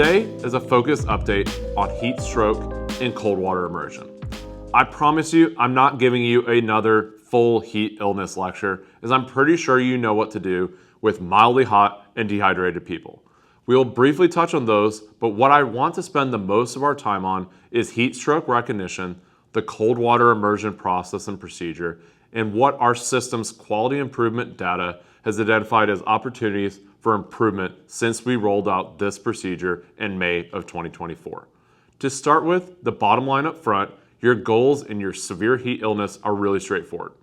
Today is a focused update on heat stroke and cold water immersion. I promise you, I'm not giving you another full heat illness lecture, as I'm pretty sure you know what to do with mildly hot and dehydrated people. We will briefly touch on those, but what I want to spend the most of our time on is heat stroke recognition, the cold water immersion process and procedure, and what our system's quality improvement data has identified as opportunities for improvement since we rolled out this procedure in May of 2024. To start with, the bottom line up front, your goals in your severe heat illness are really straightforward.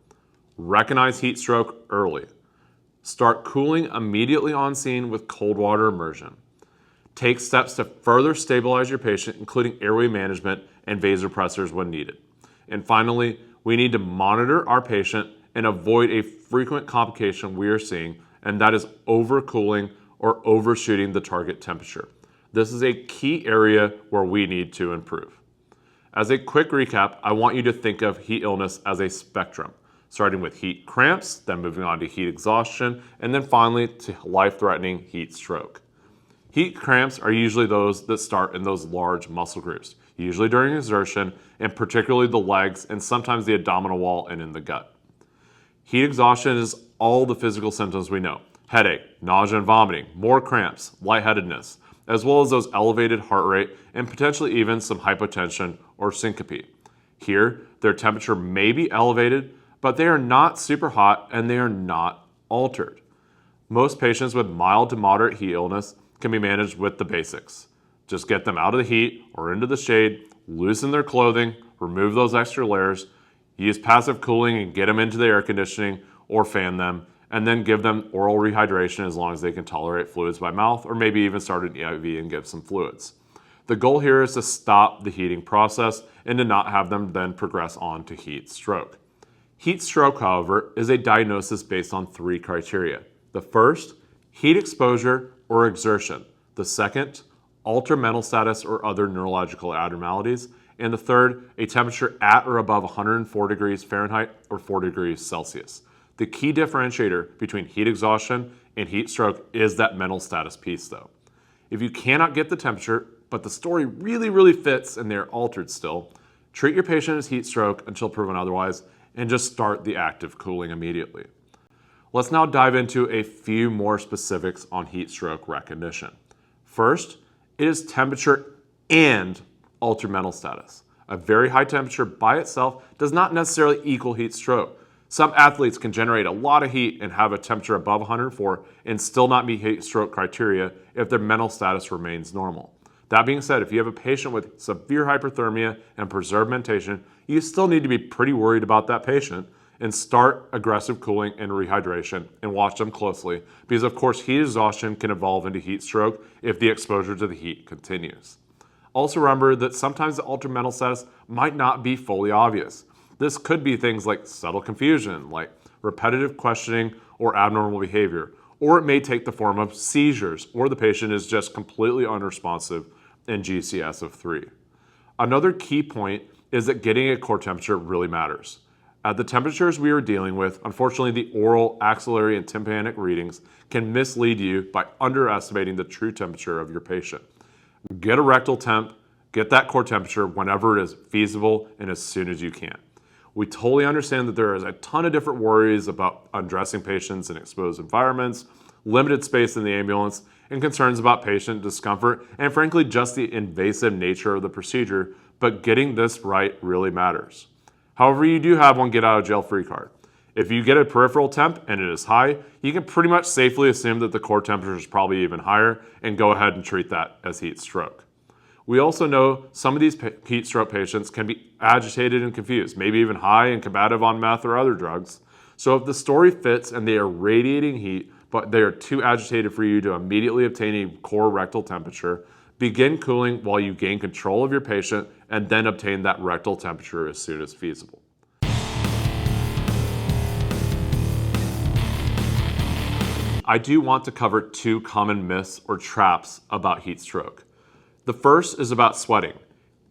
Recognize heat stroke early. Start cooling immediately on scene with cold water immersion. Take steps to further stabilize your patient, including airway management and vasopressors when needed. And finally, we need to monitor our patient and avoid a frequent complication we are seeing, and that is overcooling or overshooting the target temperature. This is a key area where we need to improve. As a quick recap, I want you to think of heat illness as a spectrum, starting with heat cramps, then moving on to heat exhaustion, and then finally to life-threatening heat stroke. Heat cramps are usually those that start in those large muscle groups, usually during exertion, and particularly the legs and sometimes the abdominal wall and in the gut. Heat exhaustion is all the physical symptoms we know: headache, nausea and vomiting, more cramps, lightheadedness, as well as those elevated heart rate and potentially even some hypotension or syncope. Here, their temperature may be elevated, but they are not super hot and they are not altered. Most patients with mild to moderate heat illness can be managed with the basics. Just get them out of the heat or into the shade, loosen their clothing, remove those extra layers, use passive cooling and get them into the air conditioning or fan them, and then give them oral rehydration as long as they can tolerate fluids by mouth, or maybe even start an IV and give some fluids. The goal here is to stop the heating process and to not have them then progress on to heat stroke. Heat stroke, however, is a diagnosis based on 3 criteria. The first, heat exposure or exertion. The second, altered mental status or other neurological abnormalities. And the third, a temperature at or above 104 degrees Fahrenheit or 4 degrees Celsius. The key differentiator between heat exhaustion and heat stroke is that mental status piece though. If you cannot get the temperature, but the story really fits and they're altered still, treat your patient as heat stroke until proven otherwise and just start the active cooling immediately. Let's now dive into a few more specifics on heat stroke recognition. First, it is temperature and altered mental status. A very high temperature by itself does not necessarily equal heat stroke. Some athletes can generate a lot of heat and have a temperature above 104 and still not meet heat stroke criteria if their mental status remains normal. That being said, if you have a patient with severe hyperthermia and preserved mentation, you still need to be pretty worried about that patient and start aggressive cooling and rehydration and watch them closely, because of course heat exhaustion can evolve into heat stroke if the exposure to the heat continues. Also remember that sometimes the altered mental status might not be fully obvious. This could be things like subtle confusion, like repetitive questioning or abnormal behavior, or it may take the form of seizures, or the patient is just completely unresponsive in GCS of 3. Another key point is that getting a core temperature really matters. At the temperatures we are dealing with, unfortunately the oral, axillary, and tympanic readings can mislead you by underestimating the true temperature of your patient. Get a rectal temp, get that core temperature whenever it is feasible and as soon as you can. We totally understand that there is a ton of different worries about undressing patients in exposed environments, limited space in the ambulance, and concerns about patient discomfort, and frankly just the invasive nature of the procedure, but getting this right really matters. However, you do have one get out of jail free card. If you get a peripheral temp and it is high, you can pretty much safely assume that the core temperature is probably even higher and go ahead and treat that as heat stroke. We also know some of these heat stroke patients can be agitated and confused, maybe even high and combative on meth or other drugs. So if the story fits and they are radiating heat, but they are too agitated for you to immediately obtain a core rectal temperature, begin cooling while you gain control of your patient and then obtain that rectal temperature as soon as feasible. I do want to cover 2 common myths or traps about heat stroke. The first is about sweating.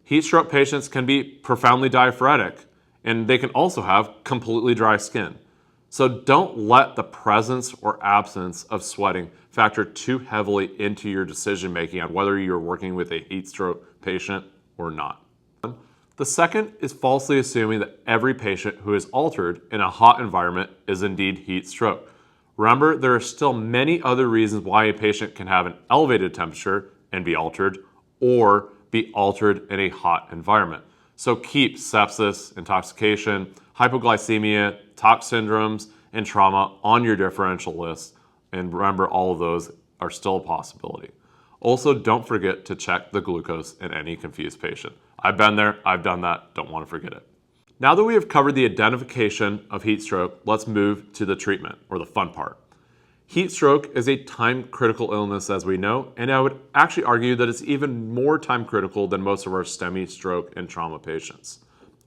Heat stroke patients can be profoundly diaphoretic, and they can also have completely dry skin. So don't let the presence or absence of sweating factor too heavily into your decision making on whether you're working with a heat stroke patient or not. The second is falsely assuming that every patient who is altered in a hot environment is indeed heat stroke. Remember, there are still many other reasons why a patient can have an elevated temperature and be altered, or be altered in a hot environment. So keep sepsis, intoxication, hypoglycemia, tox syndromes, and trauma on your differential list. And remember, all of those are still a possibility. Also, don't forget to check the glucose in any confused patient. I've been there, I've done that, don't want to forget it. Now that we have covered the identification of heat stroke, let's move to the treatment, or the fun part. Heat stroke is a time-critical illness, as we know, and I would actually argue that it's even more time-critical than most of our STEMI, stroke, and trauma patients.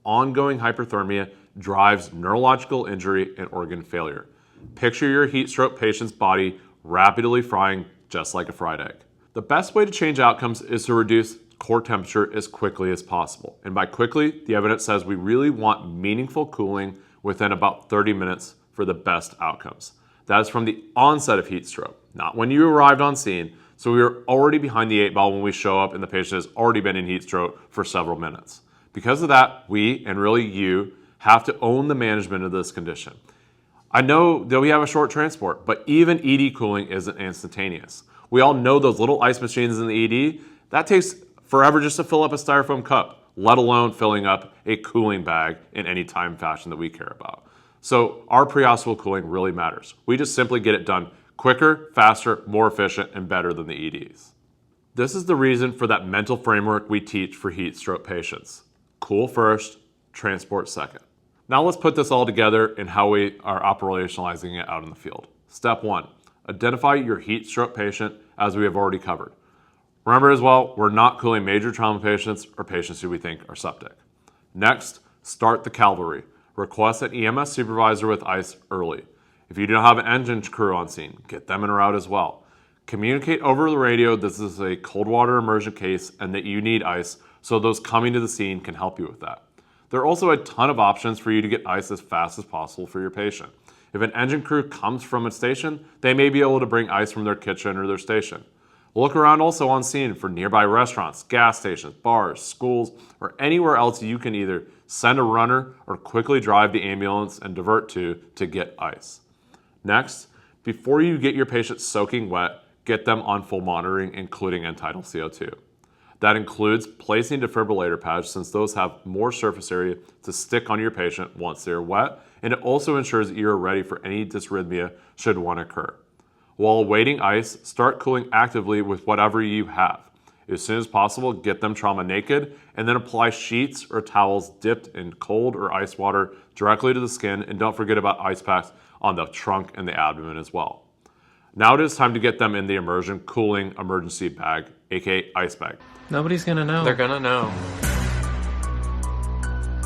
Ongoing hyperthermia drives neurological injury and organ failure. Picture your heat stroke patient's body rapidly frying just like a fried egg. The best way to change outcomes is to reduce core temperature as quickly as possible. And by quickly, the evidence says we really want meaningful cooling within about 30 minutes for the best outcomes. That is from the onset of heat stroke, not when you arrived on scene. So we are already behind the 8 ball when we show up and the patient has already been in heat stroke for several minutes. Because of that, we, and really you, have to own the management of this condition. I know that we have a short transport, but even ED cooling isn't instantaneous. We all know those little ice machines in the ED, that takes forever just to fill up a styrofoam cup, let alone filling up a cooling bag in any time fashion that we care about. So our pre-hospital cooling really matters. We just simply get it done quicker, faster, more efficient, and better than the EDs. This is the reason for that mental framework we teach for heat stroke patients. Cool first, transport second. Now let's put this all together in how we are operationalizing it out in the field. Step 1, identify your heat stroke patient, as we have already covered. Remember as well, we're not cooling major trauma patients or patients who we think are septic. Next, start the cavalry. Request an EMS supervisor with ice early. If you don't have an engine crew on scene, get them en route as well. Communicate over the radio this is a cold water immersion case and that you need ice, so those coming to the scene can help you with that. There are also a ton of options for you to get ice as fast as possible for your patient. If an engine crew comes from a station, they may be able to bring ice from their kitchen or their station. Look around also on scene for nearby restaurants, gas stations, bars, schools, or anywhere else you can either send a runner or quickly drive the ambulance and divert to get ice. Next, before you get your patient soaking wet, get them on full monitoring, including end-tidal CO2. That includes placing defibrillator pads, since those have more surface area to stick on your patient once they're wet, and it also ensures that you're ready for any dysrhythmia should one occur. While waiting ice, start cooling actively with whatever you have. As soon as possible, get them trauma naked, and then apply sheets or towels dipped in cold or ice water directly to the skin, and don't forget about ice packs on the trunk and the abdomen as well. Now it is time to get them in the Immersion cooling emergency bag, aka ice bag. Nobody's gonna know. They're gonna know.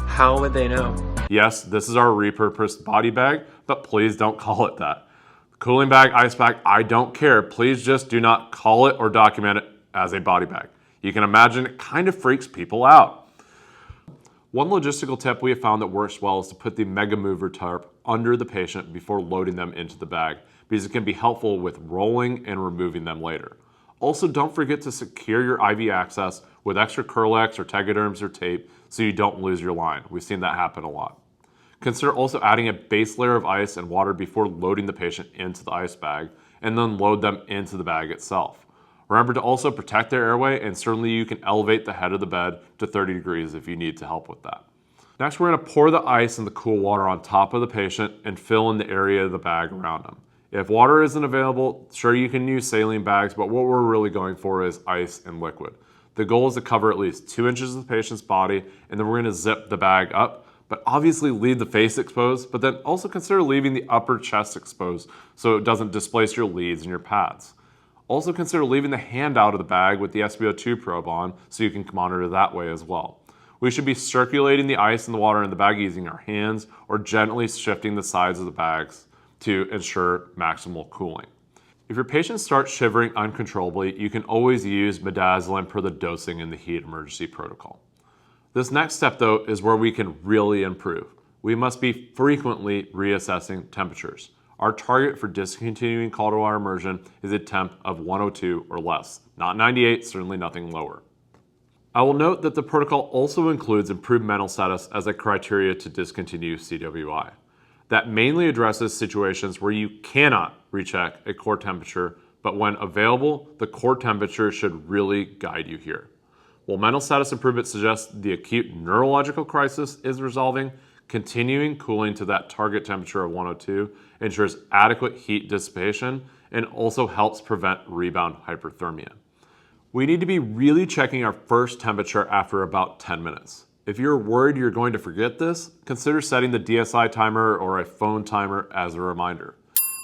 How would they know? Yes, this is our repurposed body bag, but please don't call it that. Cooling bag, ice bag, I don't care. Please just do not call it or document it as a body bag. You can imagine it kind of freaks people out. One logistical tip we have found that works well is to put the Mega Mover tarp under the patient before loading them into the bag, because it can be helpful with rolling and removing them later. Also, don't forget to secure your IV access with extra Curlex or Tegaderms or tape so you don't lose your line. We've seen that happen a lot. Consider also adding a base layer of ice and water before loading the patient into the ice bag, and then load them into the bag itself. Remember to also protect their airway, and certainly you can elevate the head of the bed to 30 degrees if you need to help with that. Next, we're going to pour the ice and the cool water on top of the patient and fill in the area of the bag around them. If water isn't available, sure, you can use saline bags, but what we're really going for is ice and liquid. The goal is to cover at least 2 inches of the patient's body, and then we're going to zip the bag up, but obviously leave the face exposed, but then also consider leaving the upper chest exposed so it doesn't displace your leads and your pads. Also consider leaving the hand out of the bag with the SpO2 probe on so you can monitor that way as well. We should be circulating the ice and the water in the bag using our hands or gently shifting the sides of the bags to ensure maximal cooling. If your patient starts shivering uncontrollably, you can always use midazolam per the dosing in the heat emergency protocol. This next step, though, is where we can really improve. we must be frequently reassessing temperatures. Our target for discontinuing cold water immersion is a temp of 102 or less, not 98, certainly nothing lower. I will note that the protocol also includes improved mental status as a criteria to discontinue CWI. That mainly addresses situations where you cannot recheck a core temperature, but when available, the core temperature should really guide you here. While mental status improvement suggests the acute neurological crisis is resolving, continuing cooling to that target temperature of 102 ensures adequate heat dissipation and also helps prevent rebound hyperthermia. We need to be really checking our first temperature after about 10 minutes. If you're worried you're going to forget this, consider setting the DSI timer or a phone timer as a reminder.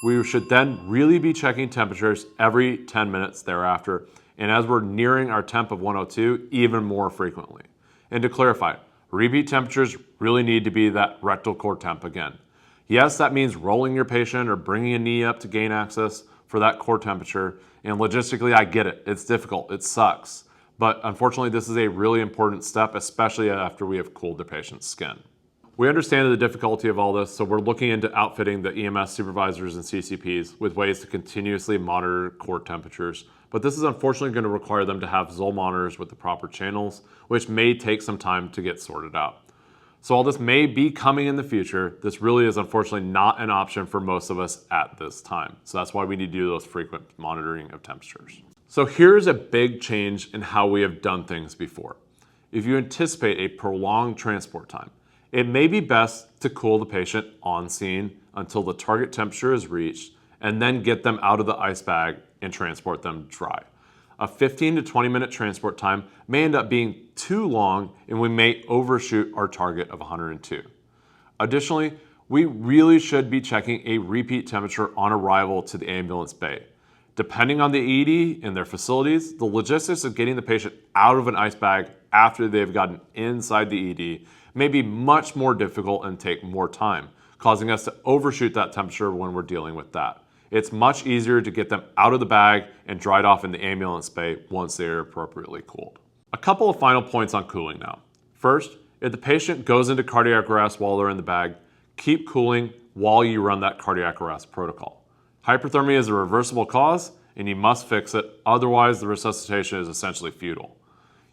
We should then really be checking temperatures every 10 minutes thereafter, and as we're nearing our temp of 102, even more frequently. And to clarify, repeat temperatures really need to be that rectal core temp again. Yes, that means rolling your patient or bringing a knee up to gain access for that core temperature, and logistically I get it, it's difficult, it sucks. But unfortunately, this is a really important step, especially after we have cooled the patient's skin. We understand the difficulty of all this, so we're looking into outfitting the EMS supervisors and CCPs with ways to continuously monitor core temperatures. But this is unfortunately going to require them to have Zoll monitors with the proper channels, which may take some time to get sorted out. So while this may be coming in the future, this really is unfortunately not an option for most of us at this time. So that's why we need to do those frequent monitoring of temperatures. So here's a big change in how we have done things before. If you anticipate a prolonged transport time, it may be best to cool the patient on scene until the target temperature is reached and then get them out of the ice bag and transport them dry. A 15 to 20 minute transport time may end up being too long and we may overshoot our target of 102. Additionally, we really should be checking a repeat temperature on arrival to the ambulance bay. Depending on the ED and their facilities, the logistics of getting the patient out of an ice bag after they've gotten inside the ED may be much more difficult and take more time, causing us to overshoot that temperature when we're dealing with that. It's much easier to get them out of the bag and dried off in the ambulance bay once they are appropriately cooled. A couple of final points on cooling now. First, if the patient goes into cardiac arrest while they're in the bag, keep cooling while you run that cardiac arrest protocol. Hyperthermia is a reversible cause and you must fix it, otherwise the resuscitation is essentially futile.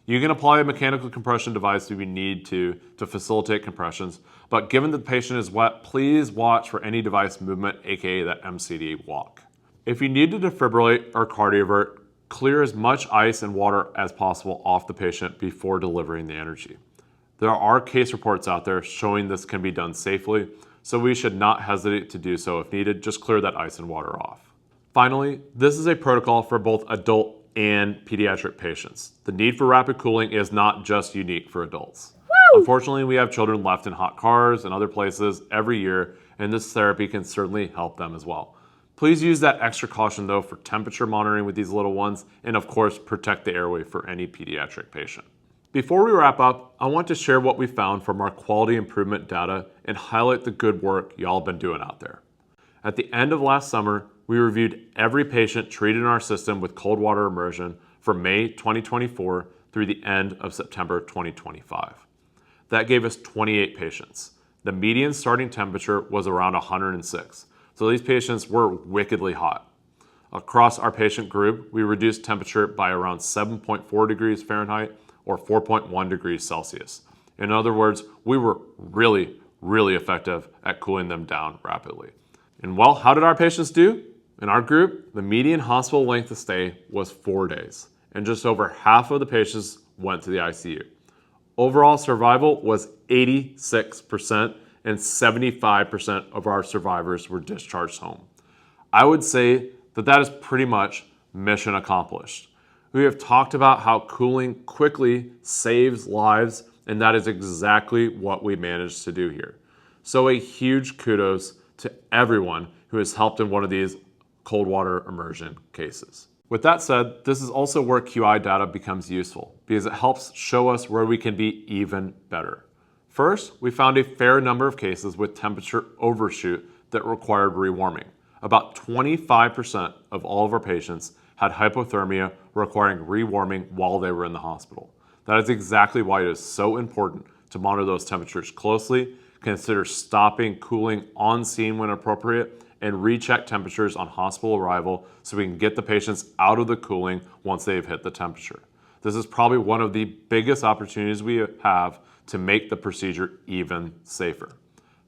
You can apply a mechanical compression device if you need to facilitate compressions, but given that the patient is wet, please watch for any device movement, aka that MCD walk. If you need to defibrillate or cardiovert, clear as much ice and water as possible off the patient before delivering the energy. There are case reports out there showing this can be done safely, so we should not hesitate to do so if needed, just clear that ice and water off. Finally, this is a protocol for both adult and pediatric patients. The need for rapid cooling is not just unique for adults. Woo! Unfortunately, we have children left in hot cars and other places every year, and this therapy can certainly help them as well. Please use that extra caution though for temperature monitoring with these little ones, and of course, protect the airway for any pediatric patient. Before we wrap up, I want to share what we found from our quality improvement data and highlight the good work y'all have been doing out there. At the end of last summer, we reviewed every patient treated in our system with cold water immersion from May 2024 through the end of September 2025. That gave us 28 patients. The median starting temperature was around 106, so these patients were wickedly hot. Across our patient group, we reduced temperature by around 7.4 degrees Fahrenheit or 4.1 degrees Celsius. In other words, we were really effective at cooling them down rapidly. And well, how did our patients do? In our group, the median hospital length of stay was 4 days, and just over half of the patients went to the ICU. Overall survival was 86%, and 75% of our survivors were discharged home. I would say that is pretty much mission accomplished. We have talked about how cooling quickly saves lives, and that is exactly what we managed to do here. So a huge kudos to everyone who has helped in one of these cold water immersion cases. With that said, this is also where QI data becomes useful because it helps show us where we can be even better. First, we found a fair number of cases with temperature overshoot that required rewarming. About 25% of all of our patients had hypothermia requiring rewarming while they were in the hospital. That is exactly why it is so important to monitor those temperatures closely, consider stopping cooling on scene when appropriate, and recheck temperatures on hospital arrival so we can get the patients out of the cooling once they've hit the temperature. This is probably one of the biggest opportunities we have to make the procedure even safer.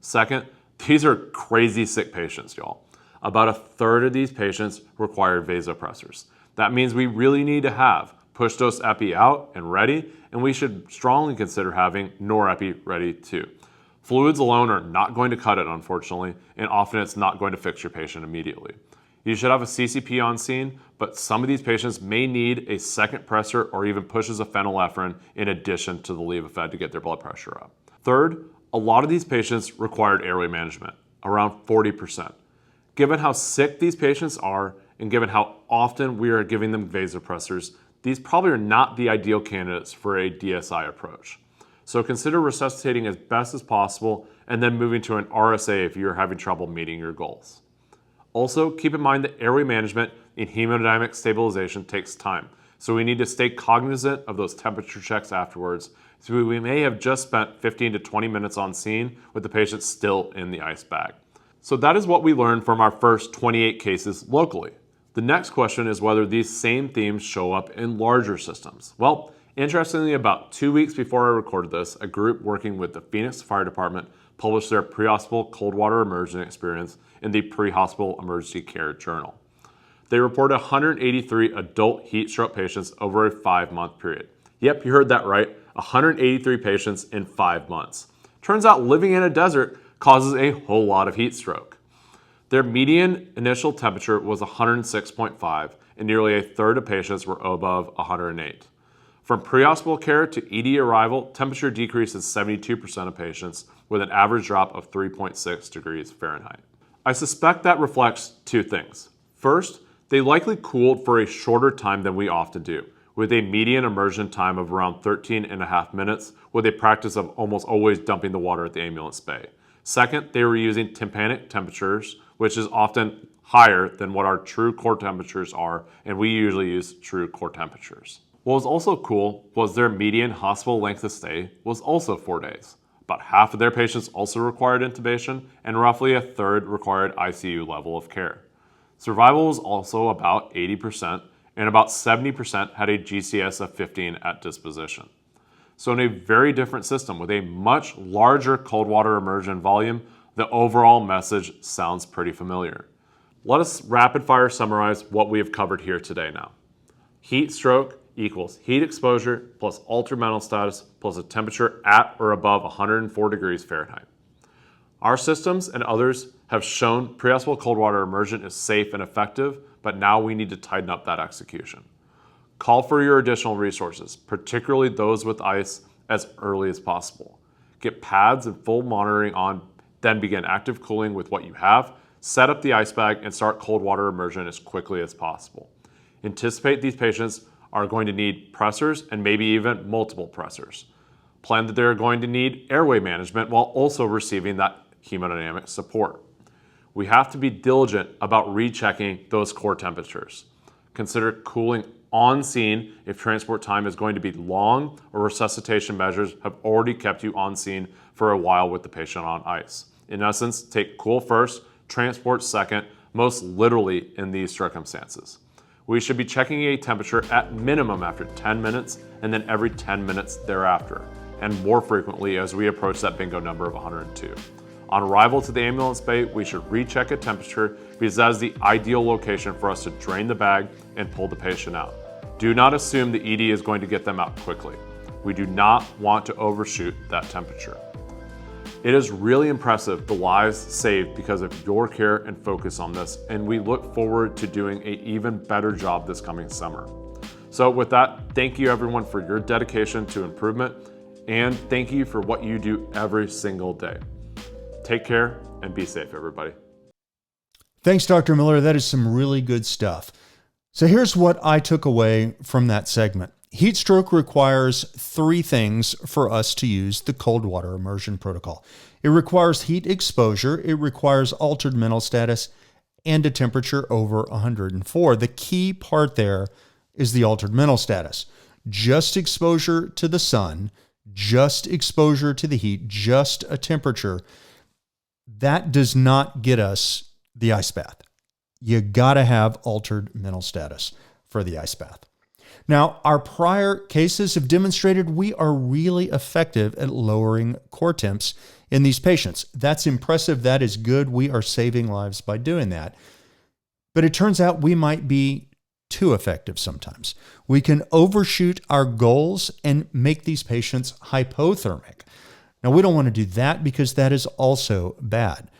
Second, these are crazy sick patients, y'all. About a third of these patients require vasopressors. That means we really need to have push dose epi out and ready, and we should strongly consider having norepi ready too. Fluids alone are not going to cut it, unfortunately, and often it's not going to fix your patient immediately. You should have a CCP on scene, but some of these patients may need a second pressor or even pushes of phenylephrine in addition to the Levophed to get their blood pressure up. Third, a lot of these patients required airway management, around 40%. Given how sick these patients are, and given how often we are giving them vasopressors, these probably are not the ideal candidates for a DSI approach. So consider resuscitating as best as possible and then moving to an RSA if you're having trouble meeting your goals. Also, keep in mind that airway management and hemodynamic stabilization takes time, so we need to stay cognizant of those temperature checks afterwards. So we may have just spent 15 to 20 minutes on scene with the patient still in the ice bag. So that is what we learned from our first 28 cases locally. The next question is whether these same themes show up in larger systems. Well, interestingly, about 2 weeks before I recorded this, a group working with the Phoenix Fire Department published their pre-hospital cold water immersion experience in the Pre-Hospital Emergency Care Journal. They reported 183 adult heat stroke patients over a 5-month period. Yep, you heard that right, 183 patients in 5 months. Turns out living in a desert causes a whole lot of heat stroke. Their median initial temperature was 106.5, and nearly a third of patients were above 108. From pre-hospital care to ED arrival, temperature decreases 72% of patients with an average drop of 3.6 degrees Fahrenheit. I suspect that reflects two things. First, they likely cooled for a shorter time than we often do, with a median immersion time of around 13.5 minutes, with a practice of almost always dumping the water at the ambulance bay. Second, they were using tympanic temperatures, which is often higher than what our true core temperatures are, and we usually use true core temperatures. What was also cool was their median hospital length of stay was also 4 days. About half of their patients also required intubation, and roughly a third required ICU level of care. Survival was also about 80%, and about 70% had a GCS of 15 at disposition. So in a very different system with a much larger cold water immersion volume, the overall message sounds pretty familiar. Let us rapid fire summarize what we have covered here today now. Heat stroke equals heat exposure plus altered mental status plus a temperature at or above 104 degrees Fahrenheit. Our systems and others have shown pre-hospital cold water immersion is safe and effective, but now we need to tighten up that execution. Call for your additional resources, particularly those with ice, as early as possible. Get pads and full monitoring on, then begin active cooling with what you have, set up the ice bag, and start cold water immersion as quickly as possible. Anticipate these patients are going to need pressors and maybe even multiple pressors. Plan that they're going to need airway management while also receiving that hemodynamic support. We have to be diligent about rechecking those core temperatures. Consider cooling on scene if transport time is going to be long or resuscitation measures have already kept you on scene for a while with the patient on ice. In essence, take cool first, transport second, most literally in these circumstances. We should be checking a temperature at minimum after 10 minutes and then every 10 minutes thereafter, and more frequently as we approach that bingo number of 102. On arrival to the ambulance bay, we should recheck a temperature because that is the ideal location for us to drain the bag and pull the patient out. Do not assume the ED is going to get them out quickly. We do not want to overshoot that temperature. It is really impressive the lives saved because of your care and focus on this, and we look forward to doing an even better job this coming summer. So with that, thank you everyone for your dedication to improvement, and thank you for what you do every single day. Take care and be safe, everybody. Thanks, Dr. Miller. That is some really good stuff. So here's what I took away from that segment. Heat stroke requires 3 things for us to use the cold water immersion protocol. It requires heat exposure, it requires altered mental status, and a temperature over 104. The key part there is the altered mental status. Just exposure to the sun just exposure to the heat, just a temperature, that does not get us the ice bath. You got to have altered mental status for the ice bath. Now, our prior cases have demonstrated we are really effective at lowering core temps in these patients. That's impressive. That is good. We are saving lives by doing that. But it turns out we might be too effective sometimes. We can overshoot our goals and make these patients hypothermic. Now, we don't want to do that because that is also bad.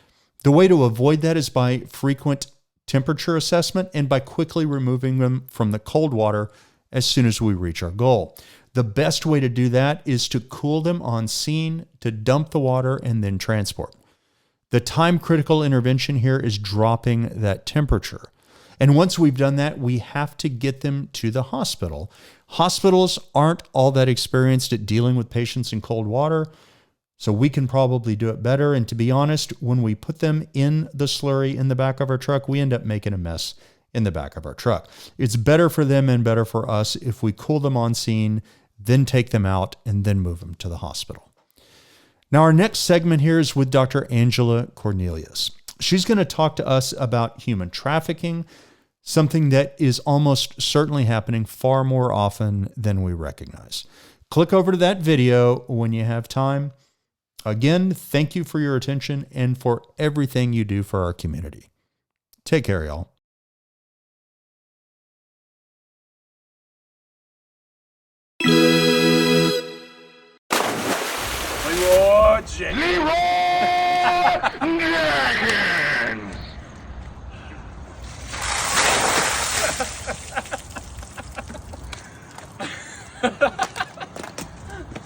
The way to avoid that is by frequent temperature assessment and by quickly removing them from the cold water as soon as we reach our goal. The best way to do that is to cool them on scene, to dump the water, and then transport. The time-critical intervention here is dropping that temperature. And once we've done that, we have to get them to the hospital. Hospitals aren't all that experienced at dealing with patients in cold water, so we can probably do it better. And to be honest, when we put them in the slurry in the back of our truck, we end up making a mess in the back of our truck. It's better for them and better for us if we cool them on scene, then take them out, and then move them to the hospital. Now, our next segment here is with Dr. Angela Cornelius. She's going to talk to us about human trafficking, something that is almost certainly happening far more often than we recognize. Click over to that video when you have time. Again, thank you for your attention and for everything you do for our community. Take care, y'all. Leroy Jenkins.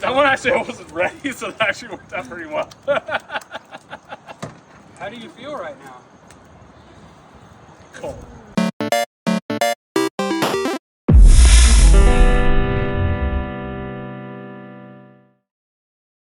That one actually I wasn't ready, so that actually worked out pretty well. How do you feel right now? Cold.